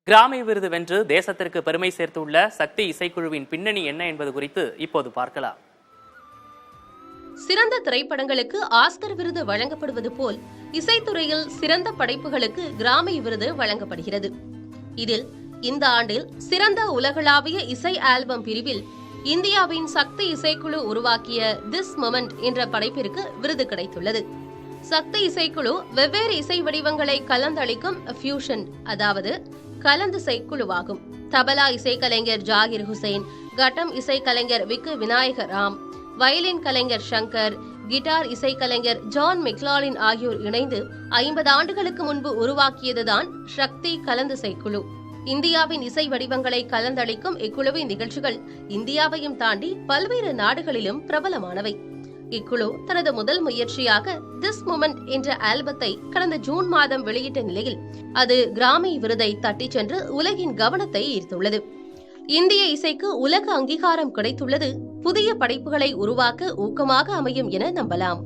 கிராமி விருது வென்று தேசத்திற்கு பெருமை சேர்த்துள்ள சக்தி இசைக்குழுவின் பின்னணி என்ன என்பது குறித்து இப்போது பார்க்கலாம். சிறந்த திரைப்படங்களுக்கு ஆஸ்கர் விருது வழங்கப்படுவது போல் இசைத்துறையில் சிறந்த படைப்புகளுக்கு கிராமி விருது வழங்கப்படுகிறது. இதில் இந்த ஆண்டில் சிறந்த உலகளாவிய இசை ஆல்பம் பிரிவில் இந்தியாவின் சக்தி இசைக்குழு உருவாக்கிய திஸ் மொமெண்ட் என்ற படைப்பிற்கு விருது கிடைத்துள்ளது. சக்தி இசைக்குழு வெவ்வேறு இசை வடிவங்களை கலந்தளிக்கும் ஃபியூஷன், அதாவது கலந்திசை குழுவாகும். தபலா இசைக்கலைஞர் ஜாகிர் ஹுசைன், கட்டம் இசைக்கலைஞர் விக்கு விநாயக ராம், வயலின் கலைஞர் சங்கர், கிட்டார் இசைக்கலைஞர் ஜான் மெக்லாலின் ஆகியோர் இணைந்து 50 ஆண்டுகளுக்கு முன்பு உருவாக்கியதுதான் சக்தி கலந்திசை குழு. இந்தியாவின் இசை வடிவங்களை கலந்தளிக்கும் இக்குழுவின் நிகழ்ச்சிகள் இந்தியாவையும் தாண்டி பல்வேறு நாடுகளிலும் பிரபலமானவை. இக்குழு தனது முதல் முயற்சியாக திஸ் மொமெண்ட் என்ற ஆல்பத்தை கடந்த ஜூன் மாதம் வெளியிட்ட நிலையில் அது கிராமி விருதை தட்டிச் சென்று உலகின் கவனத்தை ஈர்த்துள்ளது. இந்திய இசைக்கு உலக அங்கீகாரம் கிடைத்துள்ளது புதிய படைப்புகளை உருவாக்க ஊக்கமாக அமையும் என நம்பலாம்.